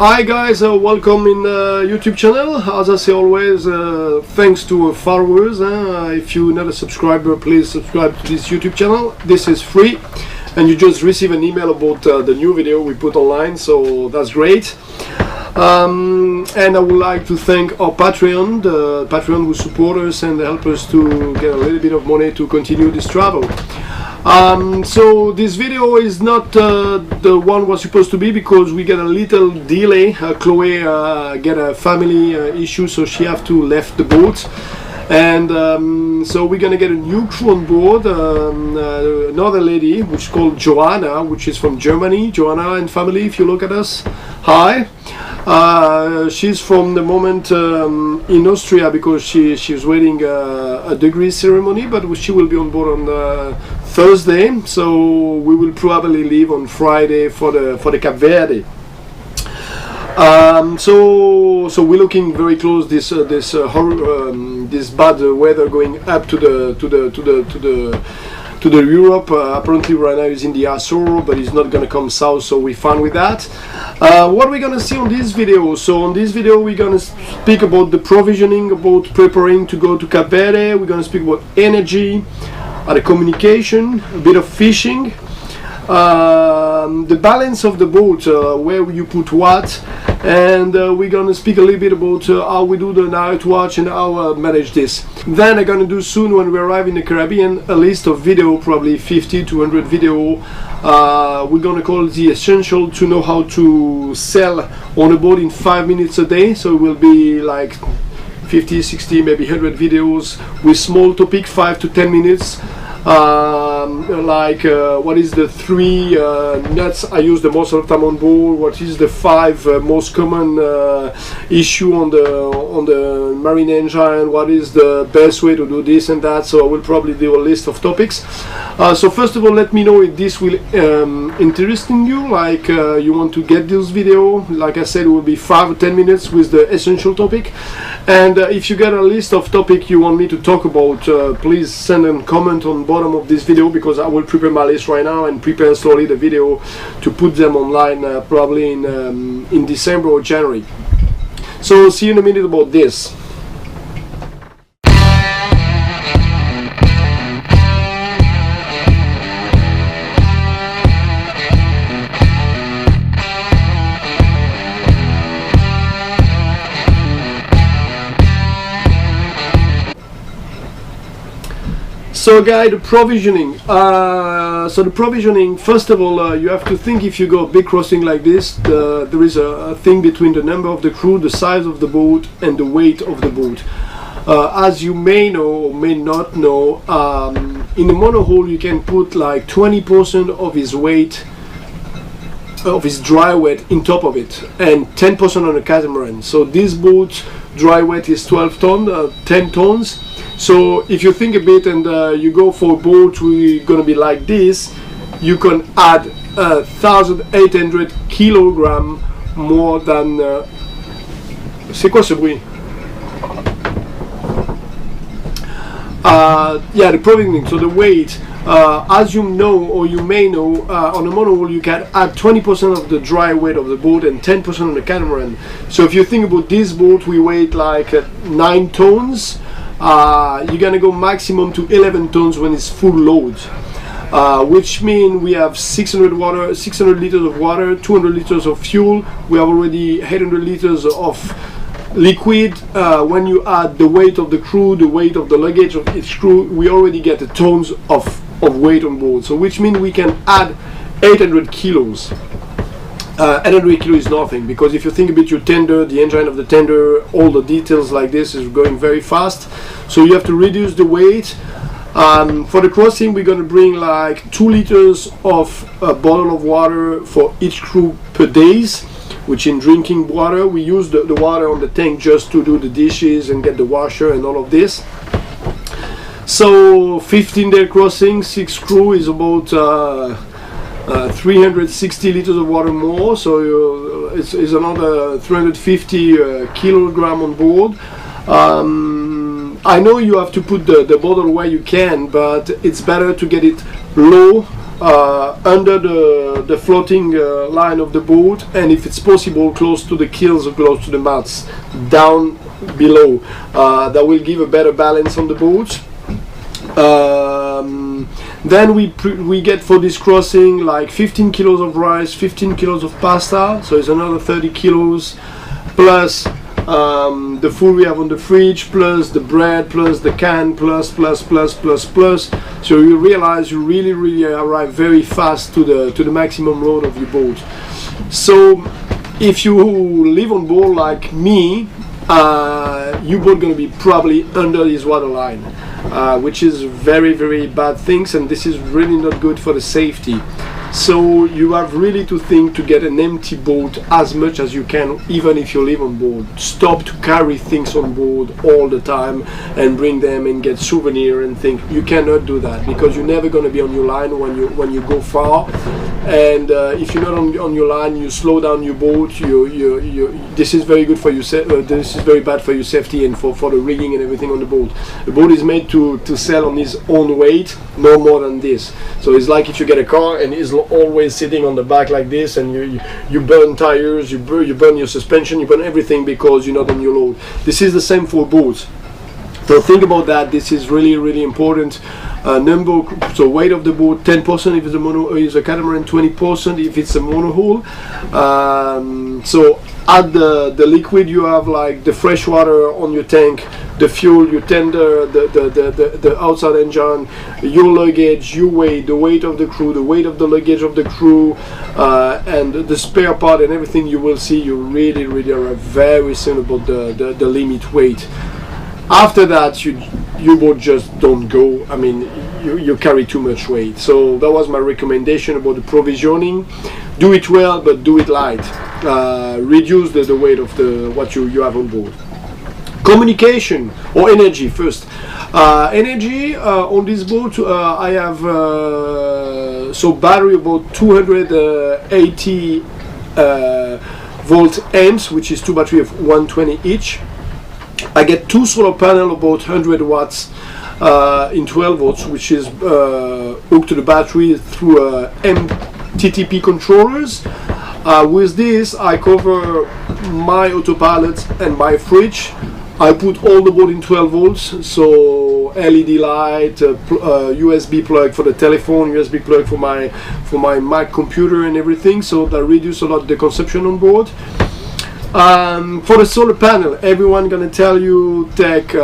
Hi guys, welcome in YouTube channel. As I say always, thanks to followers. If you're not a subscriber, please subscribe to this YouTube channel. This is free and you just receive an email about the new video we put online, so that's great. And I would like to thank our Patreon, the Patreon who support us and help us to get a little bit of money to continue this travel. So this video is not the one was supposed to be because we get a little delay. Chloe get a family issue, so she have to left the boat, and so we're gonna get a new crew on board. Another lady which is called Joanna, which is from Germany. Joanna and family, if you look at us, hi. She's from the moment in Austria because she's waiting a degree ceremony, but she will be on board on Thursday, so we will probably leave on Friday for the Cape Verde. So we're looking very close this bad weather going up to the Europe. Apparently right now is in the Azores, but it's not gonna come south, so we're fine with that. What we're gonna see on this video, so on this video we're gonna speak about the provisioning, about preparing to go to Cape Verde. We're gonna speak about energy, the communication, a bit of fishing, the balance of the boat, where you put what, and we're gonna speak a little bit about how we do the night watch and how manage this. Then I'm gonna do soon, when we arrive in the Caribbean, a list of video, probably 50 to 100 video. We're gonna call it the essential to know how to sail on a boat in 5 minutes a day, so it will be like 50, 60, maybe 100 videos with small topic, 5 to 10 minutes. What is the 3 nuts I use the most of the time on board, what is the 5 most common issue on the marine engine, what is the best way to do this and that. So I will probably do a list of topics. So first of all, let me know if this will interest in you, like you want to get this video. Like I said, it will be 5 or 10 minutes with the essential topic. And if you get a list of topics you want me to talk about, please send a comment on bottom of this video, because I will prepare my list right now and prepare slowly the video to put them online probably in December or January. So see you in a minute about this. So guys, the provisioning. So the provisioning, first of all, you have to think, if you go a big crossing like this, there is a thing between the number of the crew, the size of the boat, and the weight of the boat. As you may know or may not know, in the monohull you can put like 20% of his weight, of his dry weight in top of it, and 10% on a catamaran. So this boat dry weight is 12 tons, 10 tons. So if you think a bit and you go for a boat we're gonna be like this, you can add 1,800 kilograms more than. C'est quoi ce bruit? Yeah, the provisioning. So the weight, as you know or you may know, on a monohull you can add 20% of the dry weight of the boat and 10% on the catamaran. So if you think about this boat, we weigh like 9 tons. You're gonna go maximum to 11 tons when it's full load, which means we have 600 liters of water, 200 liters of fuel. We have already 800 liters of liquid. When you add the weight of the crew, the weight of the luggage of each crew, we already get a tons of weight on board. So which means we can add 800 kilos. 800 kilos is nothing, because if you think about your tender, the engine of the tender, all the details like this is going very fast, so you have to reduce the weight. For the crossing we're going to bring like 2 liters of a bottle of water for each crew per days, which in drinking water. We use the water on the tank just to do the dishes and get the washer and all of this. So 15-day crossing, 6 crew is about 360 liters of water more, so it's another 350 kilogram on board. I know you have to put the bottle where you can, but it's better to get it low under the floating line of the boat, and if it's possible close to the keels or close to the mats, down below. That will give a better balance on the boat. Then we get for this crossing like 15 kilos of rice, 15 kilos of pasta, so it's another 30 kilos, plus the food we have on the fridge, plus the bread, plus the can, plus. So you realize you really arrive very fast to the maximum load of your boat. So if you live on board like me, your boat gonna be probably under this water line, which is very bad things, and this is really not good for the safety. So you have really to think to get an empty boat as much as you can, even if you live on board. Stop to carry things on board all the time and bring them and get souvenir and think. You cannot do that, because you're never going to be on your line when you go far. And if you're not on your line, you slow down your boat. This is very good for you. This is very bad for your safety and for the rigging and everything on the boat. The boat is made to sail on its own weight, no more than this. So it's like if you get a car and it's always sitting on the back like this, and you burn tires, you burn your suspension, you burn everything because you're not on your load. This is the same for boats. So think about that. This is really important. So weight of the boat 10% if it's a catamaran, 20% if it's a monohull. So add the liquid you have, like the fresh water on your tank, the fuel, your tender, the outside engine, your luggage, your weight, the weight of the crew, the weight of the luggage of the crew, and the spare part and everything. You will see you really are very soon about the limit weight. After that, your boat just don't go. I mean, you carry too much weight. So that was my recommendation about the provisioning. Do it well, but do it light. Reduce the weight of what you have on board. Communication or energy first. Energy on this boat, I have so battery about 280 volt amps, which is two battery of 120 each. I get two solar panel about 100 watts in 12 volts, which is hooked to the battery through MTTP controllers. With this, I cover my autopilot and my fridge. I put all the boat in 12 volts, so LED light, USB plug for the telephone, USB plug for my Mac computer and everything. So that reduce a lot the consumption on board. For the solar panel, everyone gonna tell you take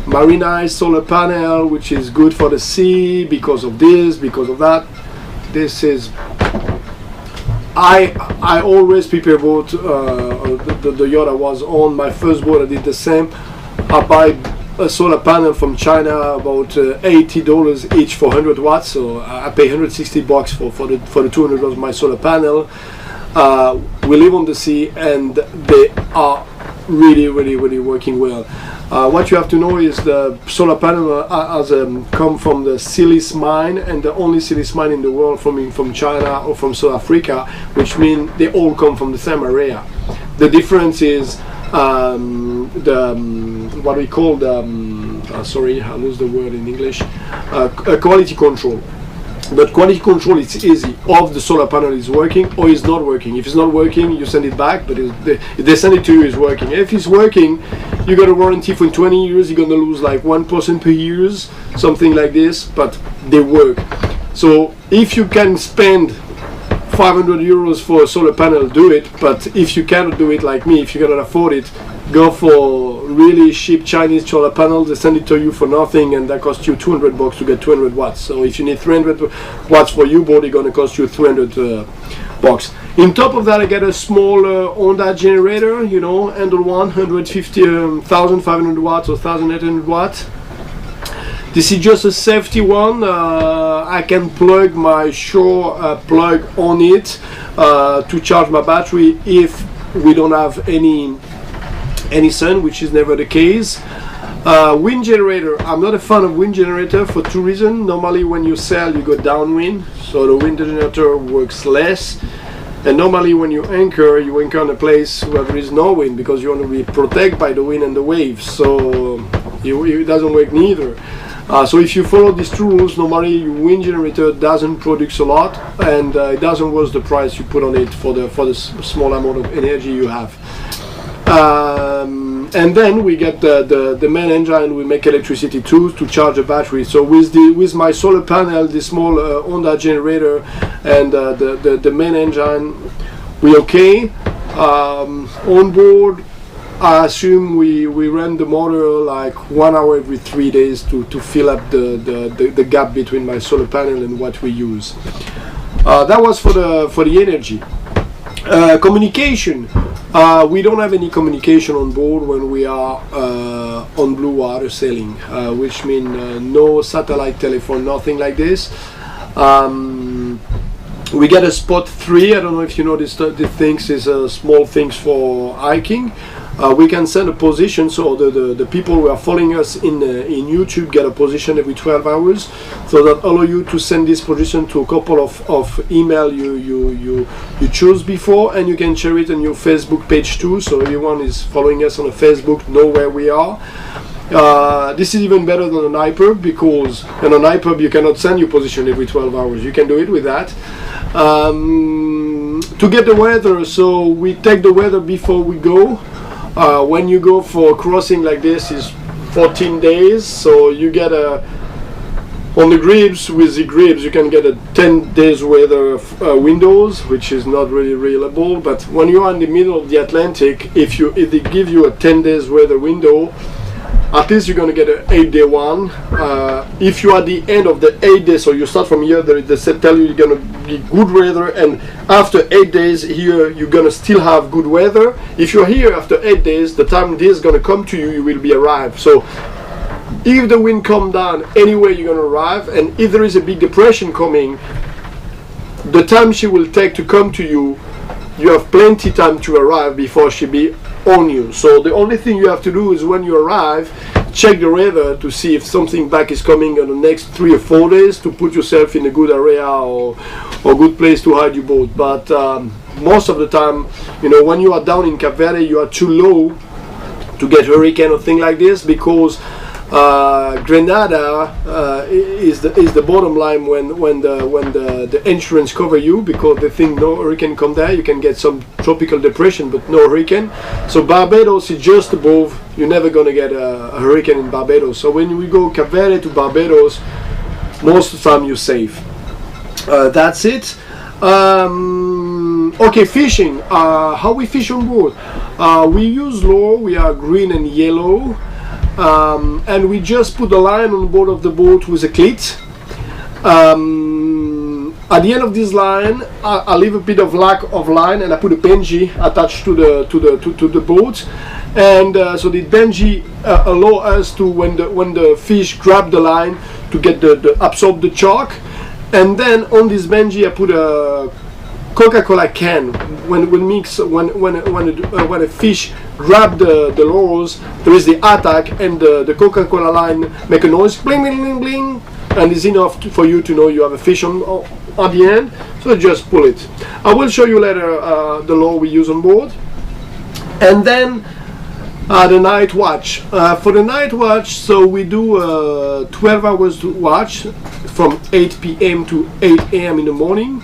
marinized solar panel, which is good for the sea because of this, because of that. This is I always prepare boat. The yacht I was on, my first boat, I did the same. I buy a solar panel from China, about $80 each for 100 watts. So I pay $160 for the 200 of my solar panel. We live on the sea, and they are really working well. What you have to know is the solar panel has come from the silice mine, and the only silice mine in the world from China or from South Africa, which means they all come from the same area. The difference is what we call sorry, I lose the word in English, quality control. But quality control is easy. If the solar panel is working or is not working. If it's not working, you send it back, but if they send it to you, it's working. If it's working, you got a warranty for 20 years, you're going to lose like 1% per year, something like this, but they work. So if you can spend 500 euros for a solar panel, do it. But if you cannot do it like me, if you cannot afford it, go for really cheap Chinese solar panels. They send it to you for nothing, and that costs you $200 to get 200 watts. So if you need 300 watts for your boat, it's going to cost you 300 bucks. In top of that, I get a small Honda generator, you know, handle one, 1,500 watts or 1,800 watts. This is just a safety one. I can plug my shore plug on it to charge my battery if we don't have any sun, which is never the case. Wind generator. I'm not a fan of wind generator for two reasons. Normally when you sail, you go downwind, so the wind generator works less. And normally when you anchor in a place where there is no wind, because you want to be protected by the wind and the waves, so it doesn't work neither. So if you follow these two rules, normally your wind generator doesn't produce a lot, and it doesn't worth the price you put on it for the small amount of energy you have. And then we get the main engine. We make electricity too to charge the battery. So with my solar panel, the small Honda generator, and the main engine, we okay. On board, I assume we run the motor like 1 hour every 3 days to fill up the gap between my solar panel and what we use. That was for the energy. Communication. We don't have any communication on board when we are on blue water sailing, which means no satellite telephone, nothing like this. We get a spot 3. I don't know if you know this things is small things for hiking. We can send a position, so the people who are following us in YouTube get a position every 12 hours, so that allow you to send this position to a couple of email you choose before, and you can share it on your Facebook page too, so everyone is following us on a Facebook know where we are. This is even better than an iPerb, because on an iPerb you cannot send your position every 12 hours. You can do it with that. To get the weather, so we take the weather before we go. When you go for a crossing like this is 14 days, so you get on the grips, with the grips you can get a 10 days weather windows, which is not really reliable. But when you are in the middle of the Atlantic, if they give you a 10 days weather window, at least you're going to get an 8-day one. If you are at the end of the 8 days, so you start from here, they tell you you're going to be good weather, and after 8 days here you're going to still have good weather. If you're here after 8 days, the time this is going to come to you, you will be arrived. So if the wind come down, anyway you're going to arrive, and if there is a big depression coming, the time she will take to come to you, you have plenty time to arrive before she be on you. So the only thing you have to do is when you arrive, check the weather to see if something back is coming in the next 3 or 4 days, to put yourself in a good area or good place to hide your boat. But most of the time, you know, when you are down in Cape Verde, you are too low to get hurricane or thing like this, because Grenada is the bottom line when the insurance cover you, because they think no hurricane come there. You can get some tropical depression but no hurricane. So Barbados is just above. You're never gonna get a hurricane in Barbados. So when we go Cape Verde to Barbados, most of the time you're safe. That's it. Okay, fishing. How we fish on board? We use lure. We are green and yellow. And we just put the line on board of the boat with a cleat. At the end of this line, I leave a bit of lack of line, and I put a bungee attached to the boat, and so the bungee allow us to, when the fish grab the line, to get absorb the chalk. And then on this bungee I put a Coca-Cola can. When a fish grab the lures, there is the attack, and the Coca-Cola line make a noise, bling bling bling bling, and it's enough for you to know you have a fish on the end. So just pull it. I will show you later the lure we use on board. And then the night watch. For the night watch, so we do 12 hours watch from 8 p.m. to 8 a.m. in the morning.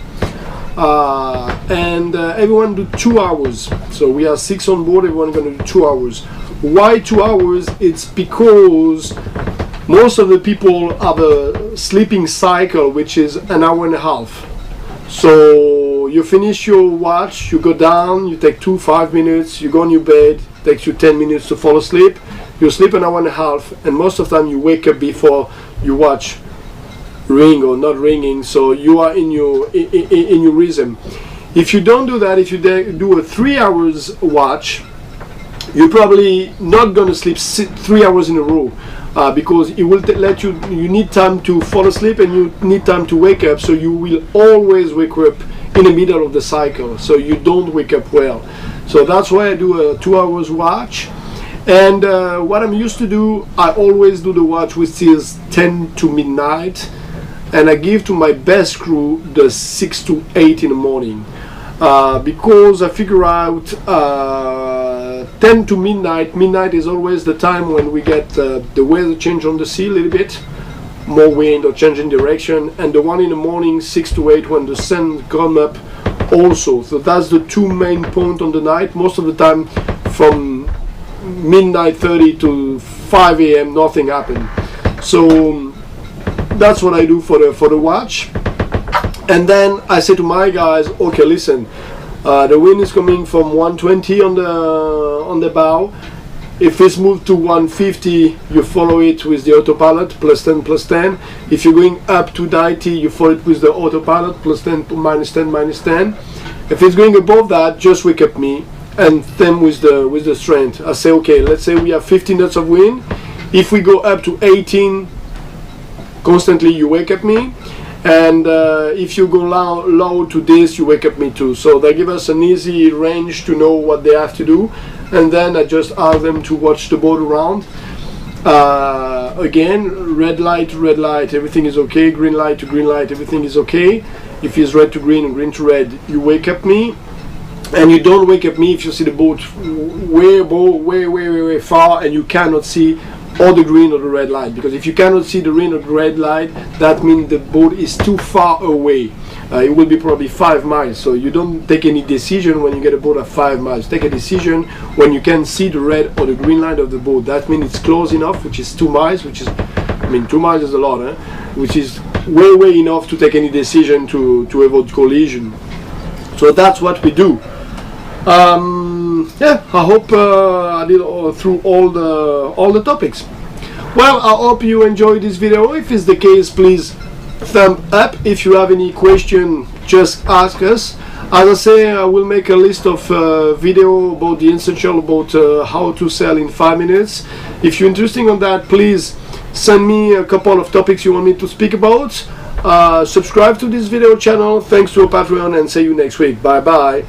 And everyone do 2 hours. So we are 6 on board, everyone gonna do 2 hours. Why 2 hours? It's because most of the people have a sleeping cycle which is an hour and a half. So you finish your watch, you go down, you take 5 minutes, you go on your bed, takes you 10 minutes to fall asleep, you sleep an hour and a half, and most of the time you wake up before you watch ring or not ringing, so you are in your rhythm. If you don't do that, if you do a 3 hours watch, you're probably not gonna sleep 3 hours in a row, because it will let you need time to fall asleep and you need time to wake up, so you will always wake up in the middle of the cycle, so you don't wake up well. So that's why I do a 2 hours watch. And what I'm used to do, I always do the watch which is 10 to midnight, and I give to my best crew the 6 to 8 in the morning, because I figure out 10 to midnight is always the time when we get the weather change on the sea a little bit. more wind or changing direction, and the one in the morning 6 to 8 when the sun come up also. So that's the two main points on the night. Most of the time from midnight 30 to 5 a.m. nothing happened. So that's what I do for the watch. And then I say to my guys, okay, listen, the wind is coming from 120 on the bow. If it's moved to 150, you follow it with the autopilot, plus 10, plus 10. If you're going up to 90, you follow it with the autopilot, plus 10, minus 10, minus 10. If it's going above that, just wake up me, and then with the strength. I say, okay, let's say we have 15 knots of wind. If we go up to 18, constantly you wake up me. And if you go low to this, you wake up me too. So they give us an easy range to know what they have to do. And then I just ask them to watch the boat around. Again, red light, everything is okay. Green light to green light, everything is okay. If it's red to green and green to red, you wake up me. And you don't wake up me if you see the boat way far and you cannot see or the green or the red light. Because if you cannot see the green or the red light, that means the boat is too far away. It will be probably 5 miles. So you don't take any decision when you get a boat at 5 miles. Take a decision when you can see the red or the green light of the boat. That means it's close enough, which is 2 miles, which is, I mean, 2 miles is a lot, which is way enough to take any decision to avoid collision. So that's what we do. Yeah, I hope I did through all the topics. Well, I hope you enjoyed this video. If it's the case, please thumb up. If you have any question, just ask us. As I say, I will make a list of video about the essential about how to sail in 5 minutes. If you're interested on that, please send me a couple of topics you want me to speak about. Subscribe to this video channel. Thanks to our Patreon, and see you next week. Bye bye.